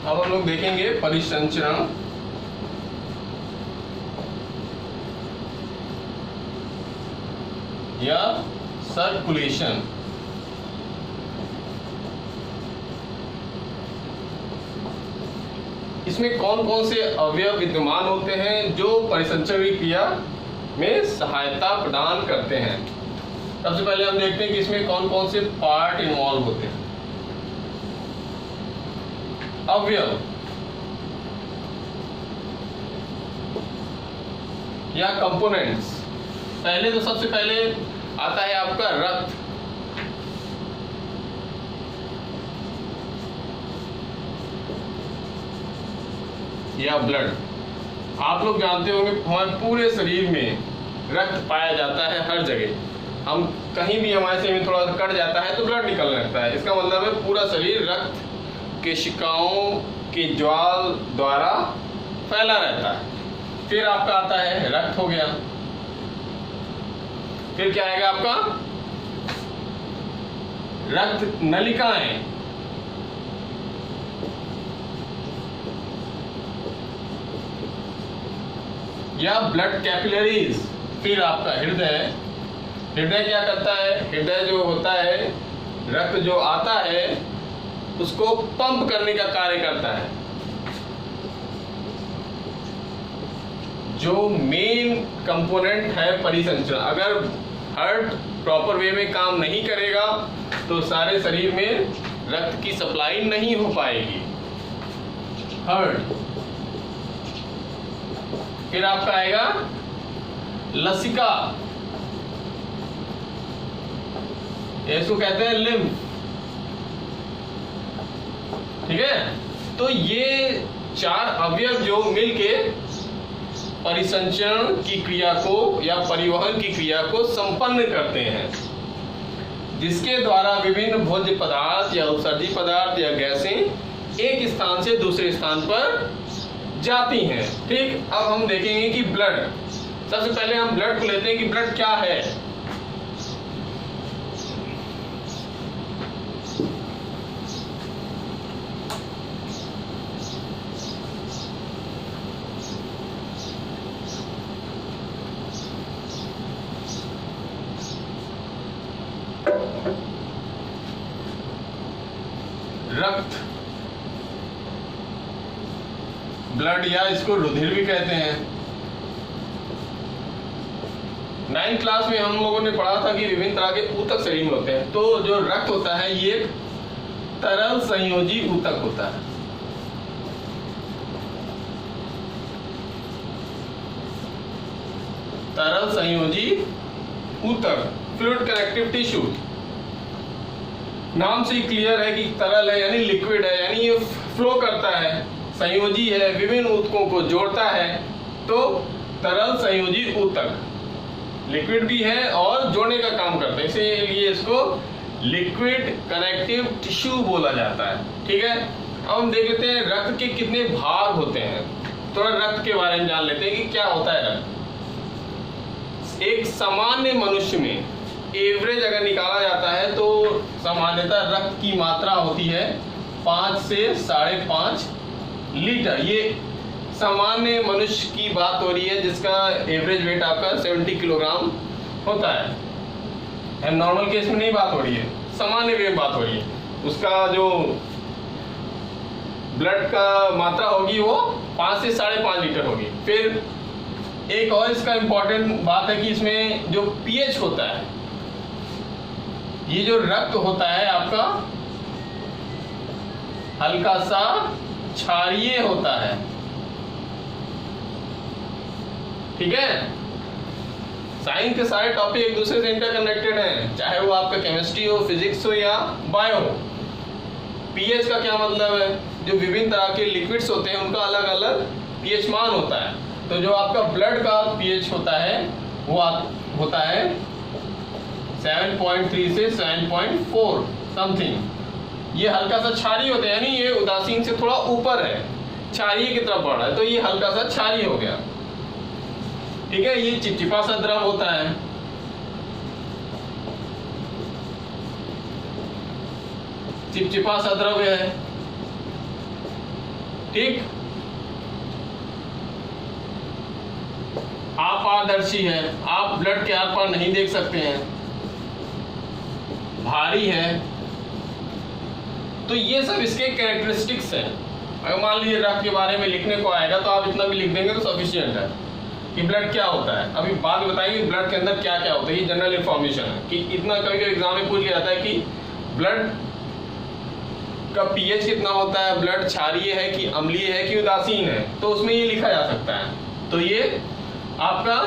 अब हम लोग देखेंगे परिसंचरण। या सर्कुलेशन। इसमें कौन कौन से अवयव विद्यमान होते हैं जो परिसंचरण की क्रिया में सहायता प्रदान करते हैं। सबसे पहले हम देखते हैं कि इसमें कौन कौन से पार्ट इन्वॉल्व होते हैं। अवयव या कंपोनेंट्स। पहले तो सबसे पहले आता है आपका रक्त। या ब्लड। आप लोग जानते होंगे हमारे पूरे शरीर में रक्त पाया जाता है हर जगह। हम कहीं भी हमारे शरीर में थोड़ा सा कट जाता है तो ब्लड निकलने लगता है। इसका मतलब है पूरा शरीर रक्त केशिकाओं के ज्वाल द्वारा फैला रहता है। फिर आपका आता है रक्त हो गया। फिर क्या आएगा आपका रक्त नलिकाएं। या ब्लड कैपिलरीज। फिर आपका हृदय। हृदय क्या करता है? हृदय जो होता है, रक्त जो आता है उसको पंप करने का कार्य करता है। जो मेन कंपोनेंट है परिसंचरण। अगर हार्ट प्रॉपर वे में काम नहीं करेगा तो सारे शरीर में रक्त की सप्लाई नहीं हो पाएगी। हार्ट। फिर आपका आएगा लसिका। इसको कहते हैं लिम्फ। ठीक है। तो ये चार अवयव जो मिलके परिसंचरण की क्रिया को या परिवहन की क्रिया को संपन्न करते हैं, जिसके द्वारा विभिन्न भोज्य पदार्थ या उत्सर्जी पदार्थ या गैसें एक स्थान से दूसरे स्थान पर जाती हैं। ठीक। अब हम देखेंगे कि ब्लड। सबसे पहले हम ब्लड को लेते हैं कि ब्लड क्या है। रक्त, ब्लड या इसको रुधिर भी कहते हैं। 9th क्लास में हम लोगों ने पढ़ा था कि विभिन्न तरह के ऊतक शरीर में होते हैं। तो जो रक्त होता है ये एक तरल संयोजी ऊतक होता है। तरल संयोजी ऊतक, फ्लूइड कनेक्टिव टिश्यू। नाम से क्लियर है कि तरल है यानी लिक्विड है, यानी ये फ्लो करता है, संयोजी है, विभिन्न ऊतकों को जोड़ता है। तो तरल संयोजी ऊतक लिक्विड भी है और जोड़ने का काम करता है, इसीलिए इसको लिक्विड कनेक्टिव टिश्यू बोला जाता है। ठीक है। अब हम देख लेते हैं रक्त के कितने भाग होते हैं। थोड़ा रक्त के बारे में जान लेते हैं कि क्या होता है रक्त। एक सामान्य मनुष्य में एवरेज अगर निकाला जाता है तो सामान्यतः रक्त की मात्रा होती है 5 से 5.5 लीटर। ये सामान्य मनुष्य की बात हो रही है जिसका एवरेज वेट आपका 70 किलोग्राम होता है। नॉर्मल केस में नहीं बात हो रही है, सामान्य वे में बात हो रही है। उसका जो ब्लड का मात्रा होगी वो 5 से 5.5 लीटर होगी। फिर एक और इसका इम्पोर्टेंट बात है कि इसमें जो पीएच होता है, ये जो रक्त होता है आपका हल्का सा क्षारीय होता है। ठीक है। साइंस के सारे टॉपिक एक दूसरे से इंटरकनेक्टेड हैं, चाहे वो आपका केमिस्ट्री हो, फिजिक्स हो या बायो हो। पीएच का क्या मतलब है? जो विभिन्न तरह के लिक्विड्स होते हैं उनका अलग अलग पीएच मान होता है। तो जो आपका ब्लड का पीएच होता है वो होता है 7.3 से 7.4 समथिंग। ये हल्का सा क्षारीय होता है, यानी ये उदासीन से थोड़ा ऊपर है, क्षारीय की तरफ बढ़ रहा है, तो ये हल्का सा क्षारीय हो गया। ठीक है। ये चिपचिपा सा द्रव होता है। चिपचिपा सा द्रव्य है। ठीक। अपारदर्शी है, आप ब्लड के आर पार नहीं देख सकते हैं। भारी है। तो ये सब इसके कैरेक्टरिस्टिक्स हैं। अगर मान लीजिए रक्त के बारे में लिखने को आएगा तो आप इतना भी लिख देंगे तो सफिशिएंट है कि ब्लड क्या होता है। अभी बाद में बताएंगे ब्लड के अंदर क्या क्या होता है, ये जनरल इंफॉर्मेशन है कि इतना। कभी कभी एग्जाम में पूछ लिया जाता है कि ब्लड का पीएच कितना होता है, ब्लड क्षारीय है कि अम्लीय है कि उदासीन है, तो उसमें ये लिखा जा सकता है। तो ये आपका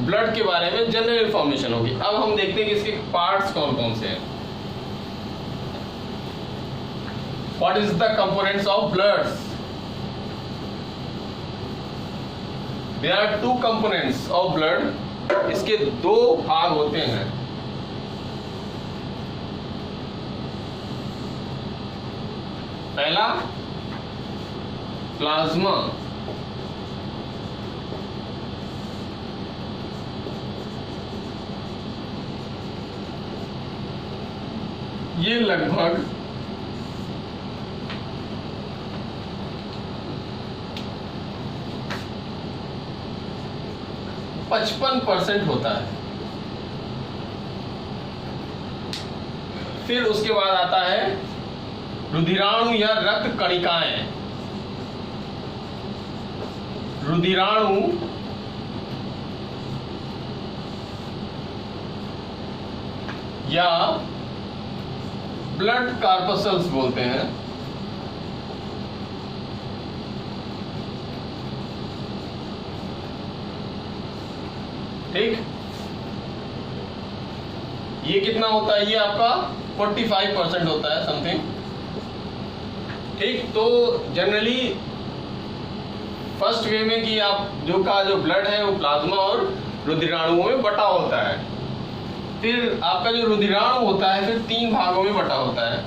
ब्लड के बारे में जनरल इंफॉर्मेशन होगी। अब हम देखते हैं कि इसके पार्ट्स कौन कौन से हैं। What is the components of blood? There are two components of blood. इसके दो भाग होते हैं। पहला प्लाज्मा, ये लगभग 55% होता है। फिर उसके बाद आता है रुधिराणु या रक्त कणिकाएं। रुधिराणु या ब्लड कार्पसल्स बोलते हैं। ठीक, ये कितना होता है? ये आपका 45% होता है समथिंग। ठीक, तो जनरली फर्स्ट वे में कि आप जो ब्लड है वो प्लाज्मा और रुधिराणुओं में बटा होता है। फिर आपका जो रुधिराणु होता है फिर 3 भागों में बटा होता है।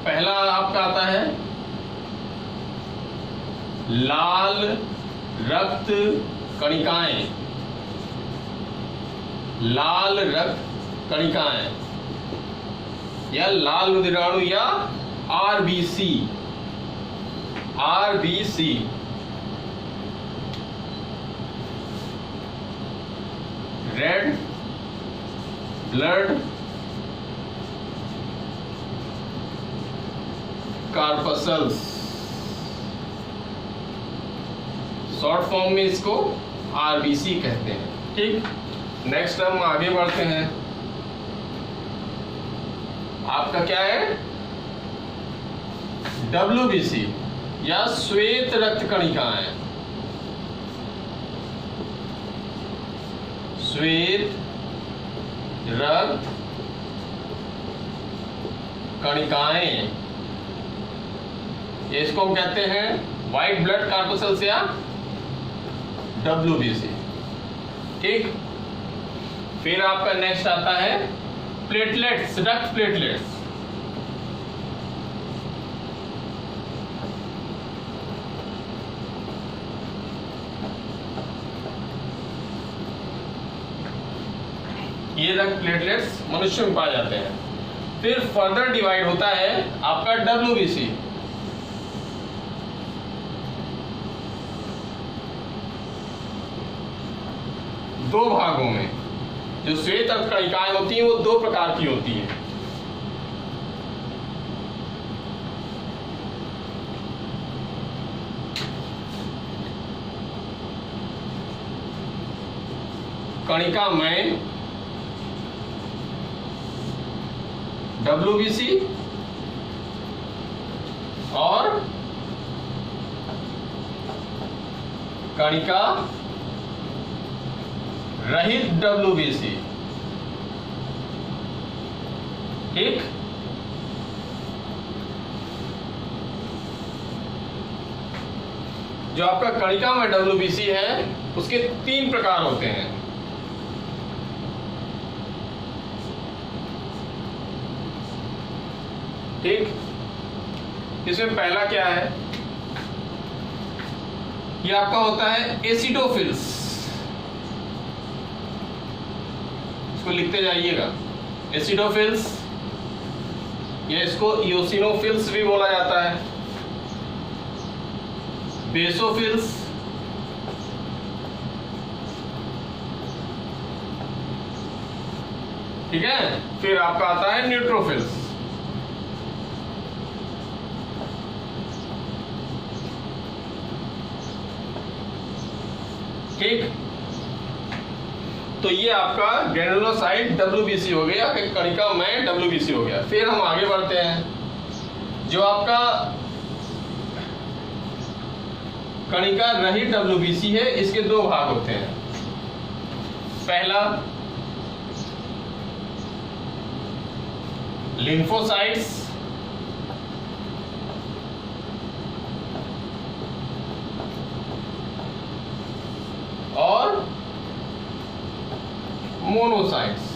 पहला आपका आता है लाल रक्त कणिकाएं। लाल रक्त कणिकाएं या लाल रुधिराणु या RBC. RBC red blood corpuscles, short form में इसको आरबीसी कहते हैं। ठीक, नेक्स्ट हम आगे बढ़ते हैं। आपका क्या है? डब्ल्यूबीसी या श्वेत रक्त कणिकाएं। श्वेत रक्त कणिकाएं, इसको हम कहते हैं व्हाइट ब्लड कार्पसल्स या डब्ल्यूबीसी। ठीक, फिर आपका नेक्स्ट आता है प्लेटलेट्स, रक्त प्लेटलेट्स। ये रक्त प्लेटलेट्स मनुष्य में पाए जाते हैं। फिर फर्दर डिवाइड होता है आपका डब्ल्यूबीसी। दो भागों में। जो श्वेत रक्त कणिकाएं होती हैं वो 2 प्रकार की होती हैं। कणिकामय डब्ल्यूबीसी और कणिका रहित डब्ल्यूबीसी। ठीक, जो आपका कणिका में डब्ल्यूबीसी है उसके 3 प्रकार होते हैं। ठीक, इसमें पहला क्या है? ये आपका होता है एसिडोफिल्स। इसको लिखते जाइएगा, एसिडोफिल्स या इसको इओसिनोफिल्स भी बोला जाता है, बेसोफिल्स, ठीक है। फिर आपका आता है न्यूट्रोफिल्स। ठीक, तो ये आपका ग्रेनुलोसाइट WBC हो गया, कणिका में WBC हो गया। फिर हम आगे बढ़ते हैं। जो आपका कणिका रहित WBC है, इसके दो भाग होते हैं। पहला लिम्फोसाइट्स, और मोनोसाइट्स।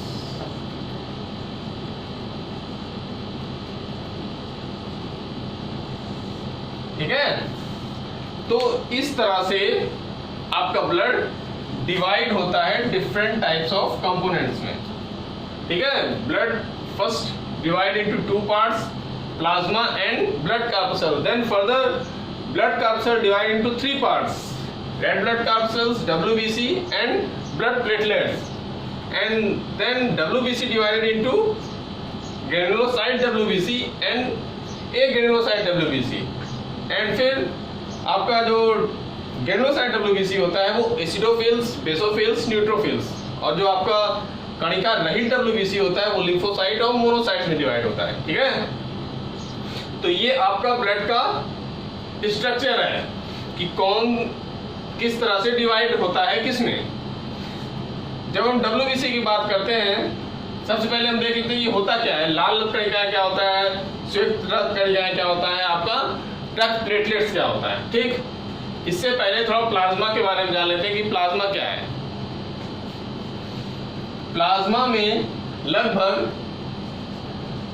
ठीक है, तो इस तरह से आपका ब्लड डिवाइड होता है डिफरेंट टाइप्स ऑफ कंपोनेंट्स में। ठीक है, blood first divide into two parts, plasma and blood corpuscle, then further blood corpuscle divide into three parts, red blood corpuscles, WBC and blood platelets, and then WBC divided into granulocyte WBC and agranulocyte WBC, and फिर आपका जो granulocyte WBC होता है वो acidophils, basophils, neutrophils, और जो आपका कणिका रहित WBC होता है वो लिम्फोसाइट और मोनोसाइट में डिवाइड होता है। ठीक है, तो ये आपका ब्लड का स्ट्रक्चर है कि कौन किस तरह से डिवाइड होता है किसमें। जब हम WBC की बात करते हैं, सबसे पहले हम देख लेते हैं ये होता क्या है। लाल रक्त कणिकाएं क्या होता है, श्वेत रक्त कणिकाएं क्या होता है, आपका रक्त प्लेटलेट्स क्या होता है। ठीक, इससे पहले थोड़ा प्लाज्मा के बारे में जान लेते हैं कि प्लाज्मा क्या है। प्लाज्मा में लगभग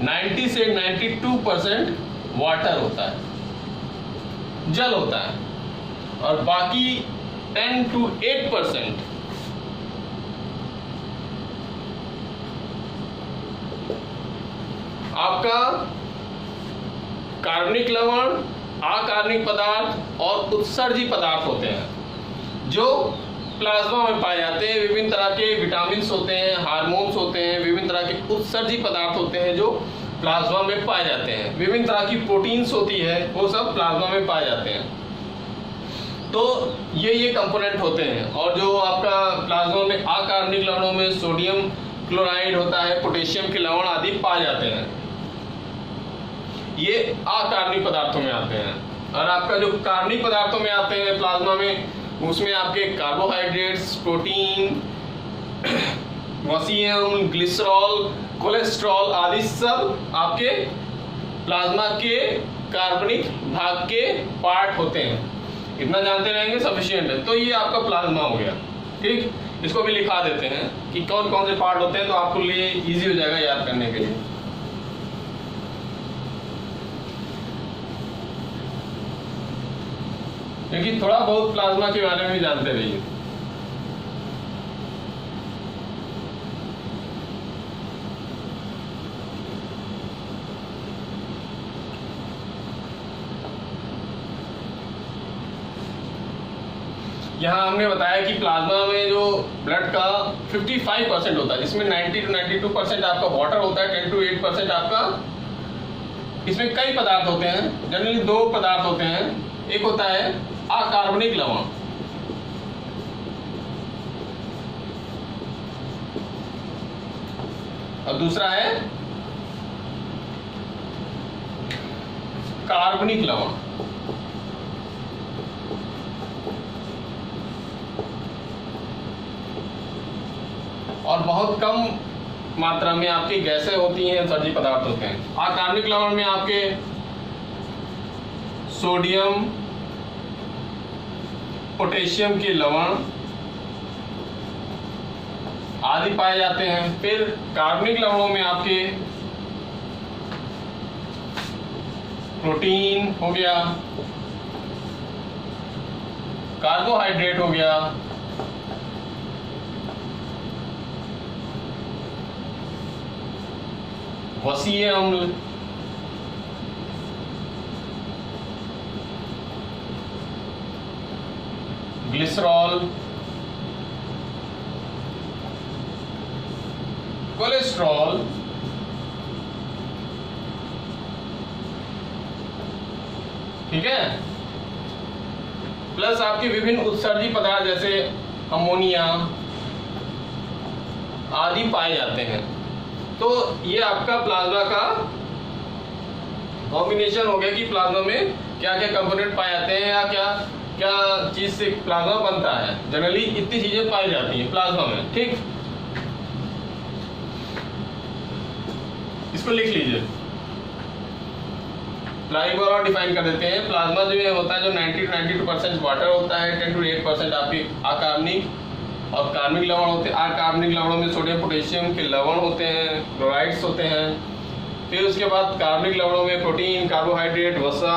90 से 92% वाटर होता है, जल होता है, और बाकी 10 to 8% आपका कार्बनिक लवण, अकार्बनिक पदार्थ और उत्सर्जी पदार्थ होते हैं जो प्लाज्मा में पाए जाते हैं। विभिन्न तरह के विटामिन होते हैं, हार्मोन्स होते हैं, विभिन्न तरह के उत्सर्जी पदार्थ होते हैं जो प्लाज्मा में पाए जाते हैं। विभिन्न तरह की प्रोटीन्स होती है, वो सब प्लाज्मा में पाए जाते हैं। तो ये कंपोनेंट होते हैं। और जो आपका प्लाज्मा में अकार्बनिक लवणों में सोडियम क्लोराइड होता है, पोटेशियम के लवण आदि पाए जाते हैं, ये अकार्बनिक पदार्थों में आते हैं। और आपका जो कार्बनिक पदार्थों में आते हैं प्लाज्मा में, उसमें आपके कार्बोहाइड्रेट्स, प्रोटीन, वसीयम, ग्लिसरॉल, कोलेस्ट्रॉल आदि सब आपके प्लाज्मा के कार्बनिक भाग के पार्ट होते हैं। इतना जानते रहेंगे सफिशिएंट है। तो ये आपका प्लाज्मा हो गया। ठीक, इसको भी लिखा देते हैं कि कौन कौन से पार्ट होते हैं, तो आपको लिए इजी हो जाएगा याद करने के लिए। क्योंकि थोड़ा बहुत प्लाज्मा के बारे में भी जानते रहिए। यहाँ हमने बताया कि प्लाज्मा में जो ब्लड का 55% होता है, जिसमें 90 to 92% आपका वाटर होता है, 10 to 8% आपका, इसमें कई पदार्थ होते हैं। जनरली दो पदार्थ होते हैं, एक होता है अकार्बनिक लवण, और दूसरा है कार्बनिक लवण। और बहुत कम मात्रा में आपकी गैसें होती हैं, उत्सर्जी पदार्थ होते हैं। अकार्बनिक लवण में आपके सोडियम, पोटेशियम के लवण आदि पाए जाते हैं। फिर कार्बनिक लवणों में आपके प्रोटीन हो गया, कार्बोहाइड्रेट हो गया, वसीय अम्ल, ग्लिसरॉल, कोलेस्ट्रॉल, ठीक है, प्लस आपके विभिन्न उत्सर्जी पदार्थ जैसे अमोनिया आदि पाए जाते हैं। तो ये आपका प्लाज्मा का कॉम्बिनेशन हो गया कि प्लाज्मा में क्या क्या कंपोनेंट पाए जाते हैं या क्या क्या चीज से प्लाज्मा बनता है। जनरली इतनी चीजें पाई जाती हैं प्लाज्मा में, ठीक। इसको लिख लीजिए, प्लाज्मा और डिफाइन कर देते हैं। प्लाज्मा जो ये होता है जो 90 to 92% वाटर होता है, 10 to 8% आपकी अकार्बनिक और कार्बनिक लवण होते हैं। अकार्बनिक लवणों में सोडियम पोटेशियम के लवण होते हैं, क्लोराइड्स होते हैं। फिर उसके बाद कार्बनिक लवणों में प्रोटीन, कार्बोहाइड्रेट, वसा,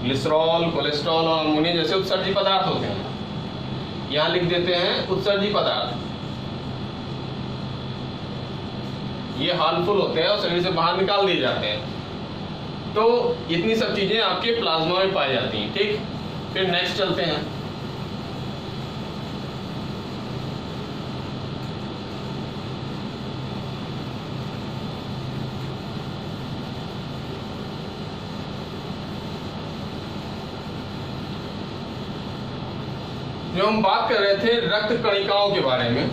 ग्लिसरॉल, कोलेस्ट्रॉल और अमोनिया जैसे उत्सर्जी पदार्थ होते हैं। यहाँ लिख देते हैं उत्सर्जी पदार्थ, ये हार्मफुल होते हैं और शरीर से बाहर निकाल दिए जाते हैं। तो इतनी सब चीजें आपके प्लाज्मा में पाई जाती हैं, ठीक। फिर नेक्स्ट चलते हैं। जो हम बात कर रहे थे रक्त कणिकाओं के बारे में,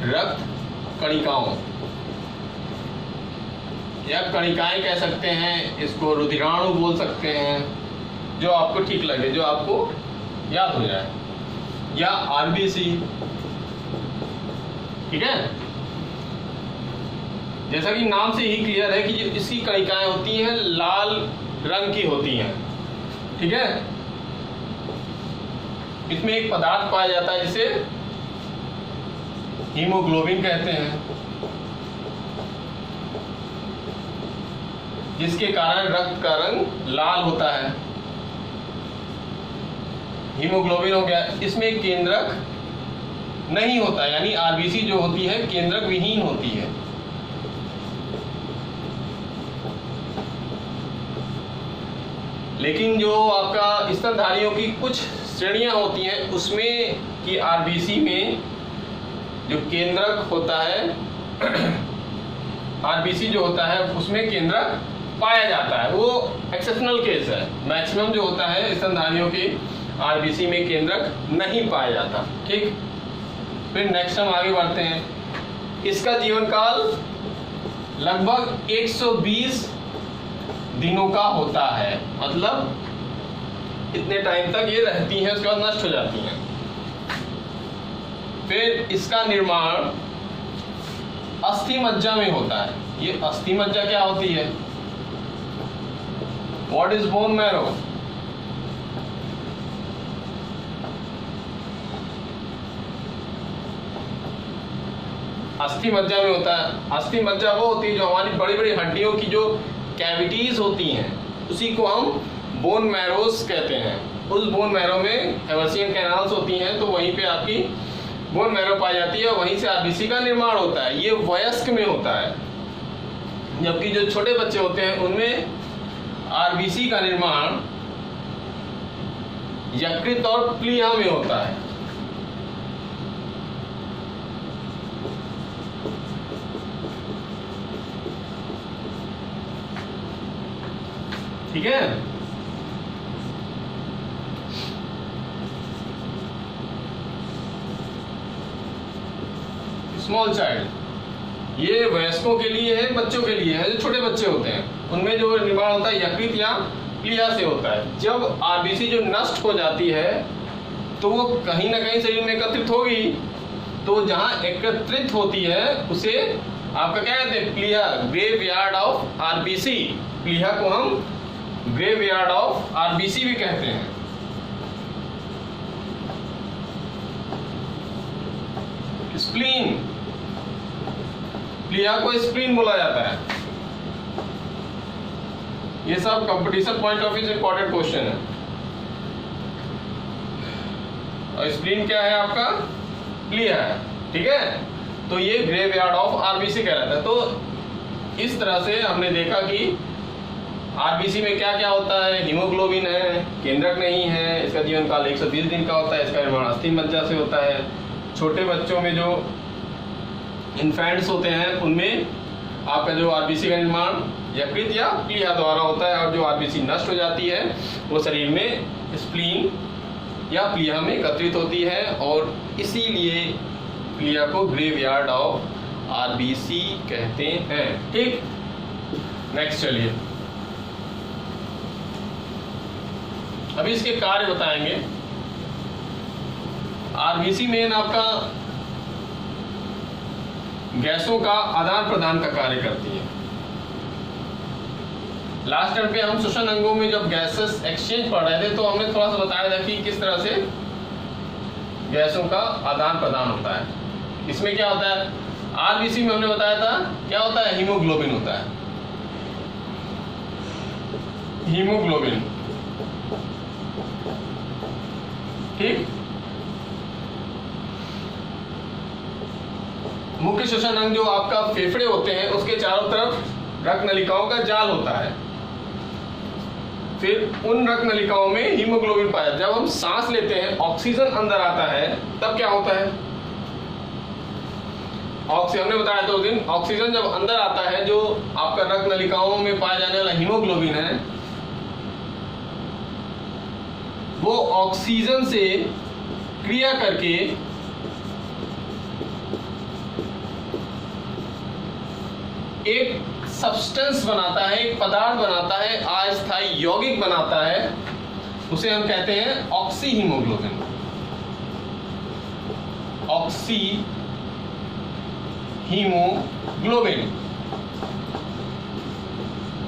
रक्त कणिकाओं या कणिकाएं कह सकते हैं, इसको रुधिराणु बोल सकते हैं, जो आपको ठीक लगे, जो आपको याद हो जाए, या आरबीसी, ठीक है। जैसा कि नाम से ही क्लियर है कि इसकी कणिकाएं होती हैं लाल रंग की होती हैं, ठीक है। इसमें एक पदार्थ पाया जाता है जिसे हीमोग्लोबिन कहते हैं, जिसके कारण रक्त का रंग लाल होता है। हीमोग्लोबिन हो गया। इसमें केंद्रक नहीं होता, यानी आरबीसी जो होती है केंद्रक विहीन होती है। लेकिन जो आपका स्तनधारियों की कुछ श्रेणियां होती हैं उसमें कि आरबीसी में जो केंद्रक होता है आरबीसी जो होता है उसमें केंद्रक पाया जाता है, वो एक्सेप्शनल केस है। मैक्सिमम जो होता है स्तनधारियों की आरबीसी में केंद्रक नहीं पाया जाता, ठीक। फिर नेक्स्ट हम आगे बढ़ते हैं। इसका जीवन काल लगभग 120 दिनों का होता है, मतलब इतने टाइम तक ये रहती हैं, उसके बाद नष्ट हो जाती हैं। फिर इसका निर्माण अस्थि मज्जा में होता है। ये अस्थि मज्जा क्या होती है? What is bone marrow? अस्थि मज्जा में होता है। अस्थि मज्जा वो होती है जो हमारी बड़ी बड़ी हड्डियों की जो कैविटीज होती हैं उसी को हम बोन मैरोस कहते हैं। उस बोन मैरो में हेवर्सियन कैनाल्स होती हैं, तो वहीं पे आपकी बोन मैरो पाई जाती है, वहीं से आरबीसी का निर्माण होता है। ये वयस्क में होता है, जबकि जो छोटे बच्चे होते हैं उनमें आरबीसी का निर्माण यकृत और प्लीहा में होता है। ठीक है। स्मॉल चाइल्ड ये वयस्कों के लिए है, बच्चों के लिए है। जो छोटे बच्चे होते हैं उनमें जो निर्माण होता है यकृत या प्लीहा से होता है। जब आरबीसी जो नष्ट हो जाती है तो वो कहीं ना कहीं शरीर में एकत्रित होगी, तो जहां एकत्रित होती है उसे आपका क्या कहते हैं? प्लीहा, ग्रेवयार्ड ऑफ आरबीसी। प्लीहा को हम ग्रेवयार्ड ऑफ आरबीसी भी कहते हैं। स्प्लीन, प्लीहा को स्प्लीन बोला जाता है। ये सब कंपटीशन पॉइंट ऑफ व्यू से इंपॉर्टेंट क्वेश्चन है। और स्प्लीन क्या है आपका? प्लीहा है, ठीक है। तो ये ग्रेवयार्ड ऑफ आरबीसी कहलाता है। तो इस तरह से हमने देखा कि आरबीसी में क्या क्या होता है? हीमोग्लोबिन है, केंद्रक नहीं है, इसका जीवन काल 120 दिन का होता है, इसका निर्माण अस्थि मज्जा से होता है। छोटे बच्चों में जो इन्फेंट्स होते हैं उनमें आपका जो आरबीसी का निर्माण यकृत या प्लीहा द्वारा होता है, और जो आरबीसी नष्ट हो जाती है वो शरीर में स्प्लीन या प्लीहा में एकत्रित होती है, और इसीलिए प्लीहा को ग्रेवयार्ड ऑफ आरबीसी कहते हैं। ठीक, नेक्स्ट चलिए, अभी इसके कार्य बताएंगे। आरबीसी मेन आपका गैसों का आदान प्रदान का कार्य करती है। लास्ट टाइम पे हम श्वसन अंगों में जब गैसेस एक्सचेंज पढ़ रहे थे तो हमने थोड़ा सा बताया था कि किस तरह से गैसों का आदान प्रदान होता है। इसमें क्या होता है? आरबीसी में हमने बताया था क्या होता है? हीमोग्लोबिन होता है। हीमोग्लोबिन, ठीक। मुख्य श्वसन अंग जो आपका फेफड़े होते हैं उसके चारों तरफ रक्त नलिकाओं का जाल होता है। फिर उन रक्त नलिकाओं में हीमोग्लोबिन पाया जाता है। जब हम सांस लेते हैं ऑक्सीजन अंदर आता है तब क्या होता है? ऑक्सीजन, हमने बताया था उस दिन, ऑक्सीजन जब अंदर आता है जो आपका रक्त नलिकाओं में पाया जाने वाला हीमोग्लोबिन है वो ऑक्सीजन से क्रिया करके एक सब्सटेंस बनाता है, एक पदार्थ बनाता है, अस्थायी यौगिक बनाता है, उसे हम कहते हैं ऑक्सी हीमोग्लोबिन। ऑक्सी हीमोग्लोबिन,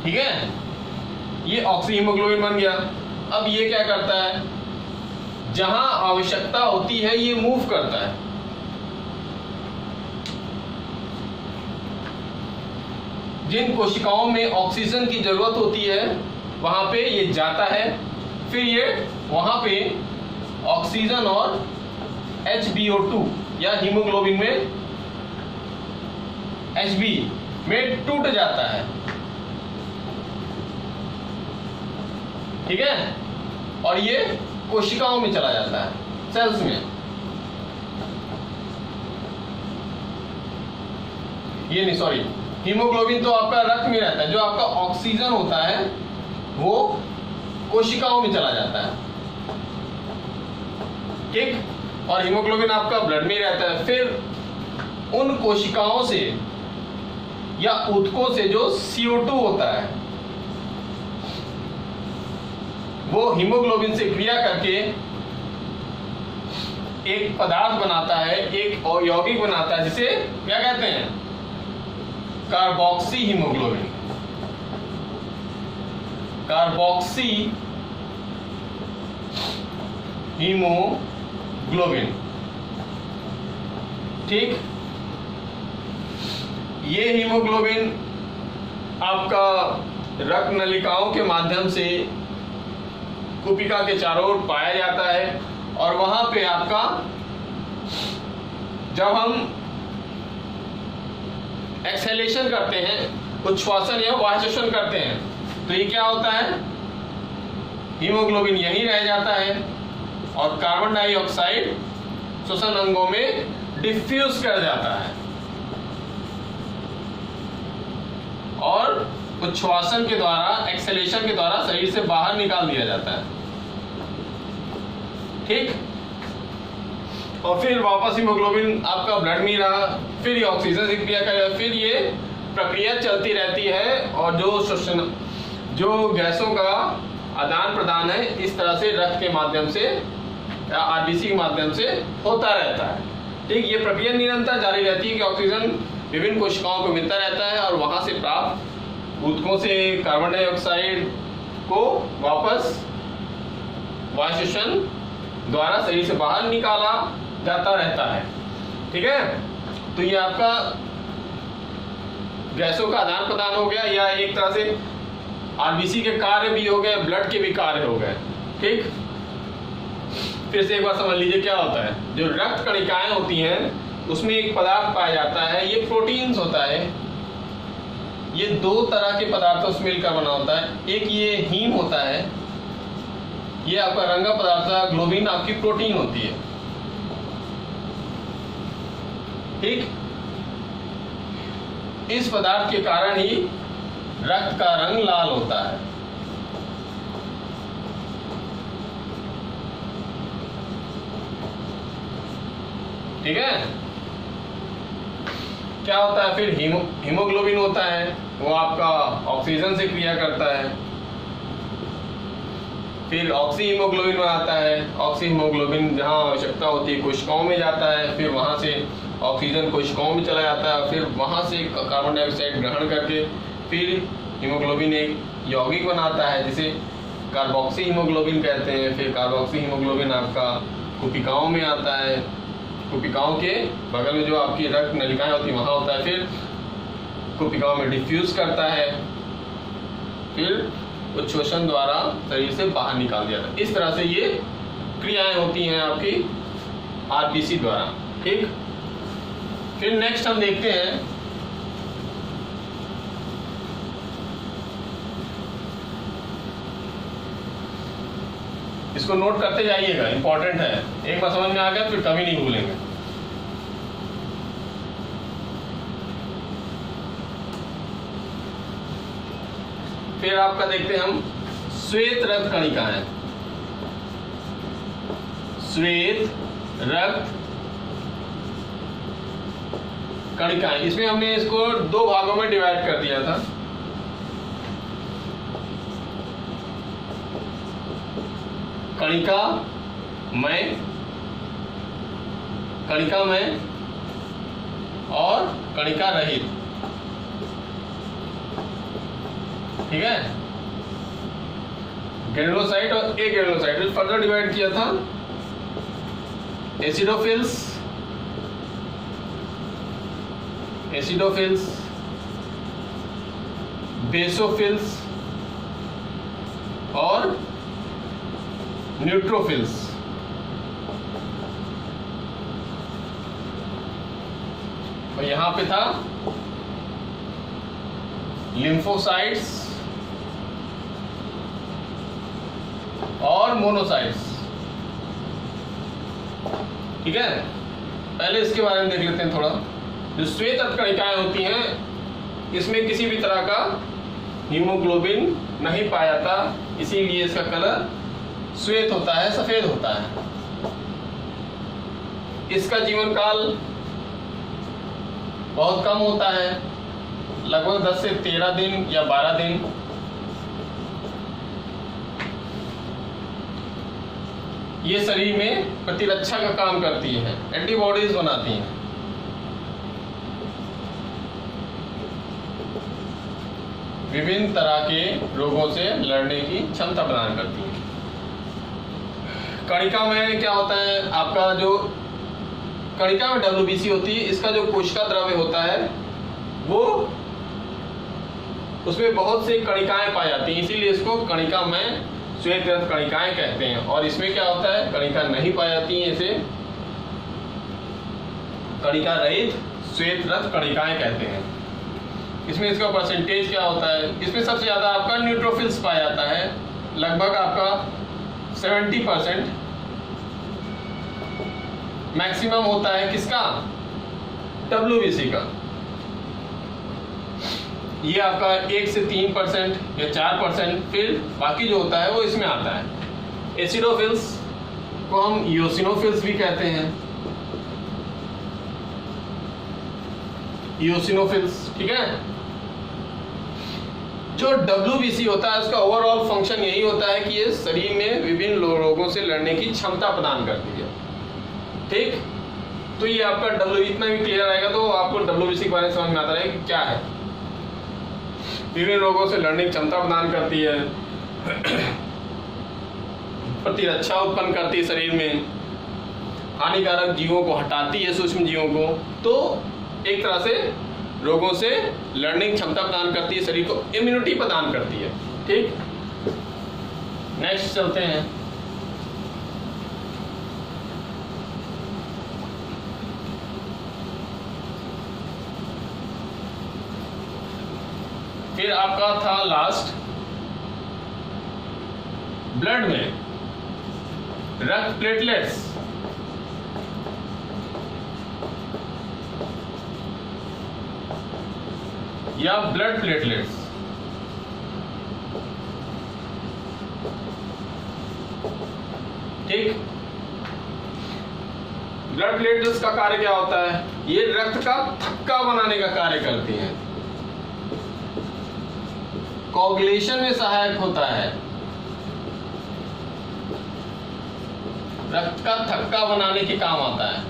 ठीक है, ये ऑक्सी हीमोग्लोबिन बन गया। अब ये क्या करता है? जहां आवश्यकता होती है ये मूव करता है। जिन कोशिकाओं में ऑक्सीजन की जरूरत होती है वहां पे ये जाता है, फिर ये वहां पे ऑक्सीजन और HbO2 या हीमोग्लोबिन में Hb में टूट जाता है, ठीक है, और ये कोशिकाओं में चला जाता है, सेल्स में। ये नहीं, सॉरी, हीमोग्लोबिन तो आपका रक्त में रहता है, जो आपका ऑक्सीजन होता है वो कोशिकाओं में चला जाता है, ठीक, और हीमोग्लोबिन आपका ब्लड में रहता है। फिर उन कोशिकाओं से या ऊतकों से जो CO2 होता है वो हीमोग्लोबिन से क्रिया करके एक पदार्थ बनाता है, एक यौगिक बनाता है, जिसे क्या कहते हैं? Carboxy haemoglobin. कार्बोक्सी हीमोग्लोबिन, ठीक। ये हीमोग्लोबिन आपका रक्त नलिकाओं के माध्यम से कुपिका के चारों ओर पाया जाता है, और वहां पे आपका जब हम एक्सहेलेशन करते हैं, उच्छ्वासन या वायुश्वसन करते हैं, तो ये क्या होता है? हीमोग्लोबिन यहीं रह जाता है और कार्बन डाइऑक्साइड श्वसन अंगों में डिफ्यूज कर जाता है, और उच्छ्वासन के द्वारा, एक्सहेलेशन के द्वारा शरीर से बाहर निकाल दिया जाता है, ठीक। और फिर वापस हीमोग्लोबिन आपका ब्लड में रहा, फिर ये ऑक्सीजन से क्रिया करेगा, फिर ये प्रक्रिया चलती रहती है, और जो गैसों का आदान प्रदान है इस तरह से रक्त के माध्यम से या आरबीसी के माध्यम से होता रहता है, ठीक। ये प्रक्रिया निरंतर जारी रहती है कि ऑक्सीजन विभिन्न कोशिकाओं को मिलता रहता है, और वहां से प्राप्त ऊतकों से कार्बन डाइऑक्साइड को वापस वायुश्वसन द्वारा शरीर से बाहर निकाला जाता रहता है, ठीक है। तो ये आपका गैसों का आदान प्रदान हो गया, या एक तरह से आरबीसी के कार्य भी हो गए, ब्लड के भी कार्य हो गए, ठीक। फिर से एक बार समझ लीजिए क्या होता है। जो रक्त कणिकाएं होती हैं उसमें एक पदार्थ पाया जाता है, ये प्रोटीन्स होता है, ये दो तरह के पदार्थों से मिलकर बना होता है। एक ये हीम होता है, ये आपका रंगा पदार्थ है, ग्लोबिन आपकी प्रोटीन होती है। ठीक, इस पदार्थ के कारण ही रक्त का रंग लाल होता है। ठीक है, क्या होता है फिर? हीमोग्लोबिन होता है, वो आपका ऑक्सीजन से क्रिया करता है, फिर ऑक्सी हीमोग्लोबिन बनाता है। ऑक्सी हीमोग्लोबिन जहाँ आवश्यकता होती है कोशिकाओं में जाता है, फिर वहाँ से ऑक्सीजन कोशिकाओं में चला जाता है, फिर वहाँ से कार्बन डाइऑक्साइड ग्रहण करके फिर हीमोग्लोबिन एक यौगिक बनाता है जिसे कार्बोक्सी हीमोग्लोबिन कहते हैं। फिर कार्बोक्सी हीमोग्लोबिन आपका कुपिकाओं में आता है, कुपिकाओं के बगल में जो आपकी रक्त नलिकाएं होती है वहाँ होता है, फिर कुपिकाओं में डिफ्यूज करता है, फिर उच्छोषण द्वारा शरीर से बाहर निकाल दिया जाता है। इस तरह से ये क्रियाएं होती हैं आपकी आरबीसी द्वारा। ठीक, फिर नेक्स्ट हम देखते हैं इसको नोट करते जाइएगा, इंपॉर्टेंट है। एक बार समझ में आ गया फिर कभी नहीं भूलेंगे। फिर आपका देखते हैं हम श्वेत रक्त कणिकाएं। श्वेत रक्त कणिकाएं, इसमें हमने इसको दो भागों में डिवाइड कर दिया था। कणिकामय और कणिका रहित। ठीक है, ग्रेनुलोसाइट और एग्रेनुलोसाइट फर्दर डिवाइड किया था। एसिडोफिल्स, बेसोफिल्स और न्यूट्रोफिल्स। और यहां पे था लिम्फोसाइट्स और मोनोसाइट्स। ठीक है, पहले इसके बारे में देख लेते हैं थोड़ा। जो श्वेत रक्त कणिकाएं होती हैं इसमें किसी भी तरह का हीमोग्लोबिन नहीं पाया जाता, इसीलिए इसका कलर श्वेत होता है, सफेद होता है। इसका जीवन काल बहुत कम होता है, लगभग 10 से 13 दिन या 12 दिन। ये शरीर में प्रतिरक्षा का काम करती है, एंटीबॉडीज बनाती हैं। विभिन्न तरह के रोगों से लड़ने की क्षमता प्रदान करती है। कणिका में क्या होता है आपका? जो कणिका में WBC होती है, इसका जो कोशिका द्रव्य होता है वो उसमें बहुत से कणिकाएं पाई जाती हैं, इसीलिए इसको कणिका में श्वेत रक्त कणिकाएं कहते हैं। और इसमें क्या होता है? कणिका नहीं पाई जाती हैं, इसे कणिका रहित श्वेत रक्त कणिकाएं कहते हैं। इसमें इसका परसेंटेज क्या होता है? इसमें सबसे ज्यादा आपका न्यूट्रोफिल्स पाया जाता है, लगभग आपका 70%। मैक्सिमम होता है किसका? WBC का। ये आपका 1 से 3% या 4%, फिर बाकी जो होता है वो इसमें आता है। एसिडोफिल्स को हम ईओसिनोफिल्स भी कहते हैं, ईओसिनोफिल्स। ठीक है, जो WBC होता है उसका ओवरऑल फंक्शन यही होता है कि ये शरीर में विभिन्न रोगों से लड़ने की क्षमता प्रदान करती है। ठीक, तो ये आपका इतना भी क्लियर आएगा तो आपको WBC के बारे में समझ में आता है कि क्या है। विभिन्न रोगों से लड़ने की क्षमता प्रदान करती है, प्रतिरक्षा उत्पन्न करती है शरीर में, हानिकारक जीवों को हटाती है, सूक्ष्म जीवों को। तो एक तरह से रोगों से लड़ने की क्षमता प्रदान करती है, शरीर को इम्यूनिटी प्रदान करती है। ठीक, नेक्स्ट चलते हैं। फिर आपका था लास्ट ब्लड में रक्त प्लेटलेट्स, या ब्लड प्लेटलेट्स। ठीक, ब्लड प्लेटलेट्स का कार्य क्या होता है? ये रक्त का थक्का बनाने का कार्य करती हैं, कोगुलेशन में सहायक होता है। रक्त का थक्का बनाने के काम आता है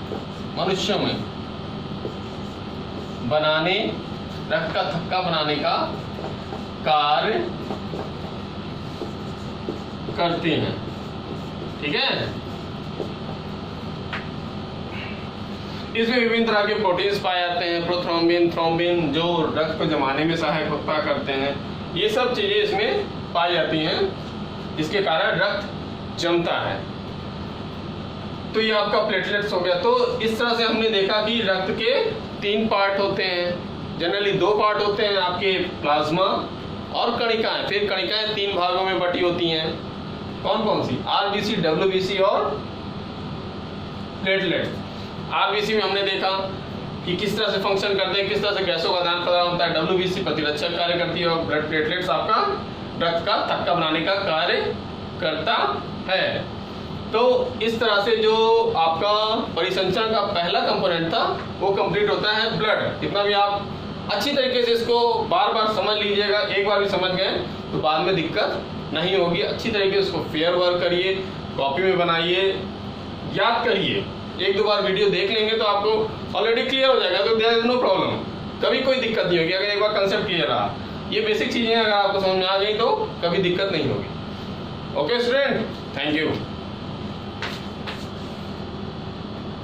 मनुष्यों में, रक्त का थक्का बनाने का कार्य करते हैं। ठीक है, इसमें विभिन्न तरह के प्रोटीन्स पाए जाते हैं, प्रोथ्रोम्बिन, थ्रोम्बिन, जो रक्त को जमाने में सहायक होता करते हैं। ये सब चीजें इसमें पाई जाती हैं, जिसके कारण रक्त जमता है। तो ये आपका प्लेटलेट्स हो गया। तो इस तरह से हमने देखा कि रक्त के 3 पार्ट होते हैं, जनरली 2 पार्ट होते हैं, आपके प्लाज्मा और कणिकाएं। फिर कणिकाएं 3 भागों में बटी होती हैं, कौन कौन सी? आरबीसी, डब्ल्यूबीसी और प्लेटलेट। आरबीसी में हमने देखा कि किस तरह से फंक्शन करते हैं, किस तरह से गैसों का आदान प्रदान होता है। डब्ल्यूबीसी प्रतिरक्षक कार्य करती है और ब्लड प्लेटलेट्स आपका रक्त का थक्का बनाने का कार्य करता है। तो इस तरह से जो आपका परिसंचरण का पहला कंपोनेंट था वो कंप्लीट होता है ब्लड। इतना भी आप अच्छी तरीके से इसको बार बार समझ लीजिएगा, एक बार भी समझ गए तो बाद में दिक्कत नहीं होगी। अच्छी तरीके से इसको फेयर वर्क करिए, कॉपी में बनाइए, याद करिए। 1-2 बार वीडियो देख लेंगे तो आपको ऑलरेडी क्लियर हो जाएगा, तो देयर इज नो प्रॉब्लम, कभी कोई दिक्कत नहीं होगी। अगर एक बार कंसेप्ट क्लियर रहा, ये बेसिक चीजें अगर आपको समझ में आ गई तो कभी दिक्कत नहीं होगी। Okay student, thank you.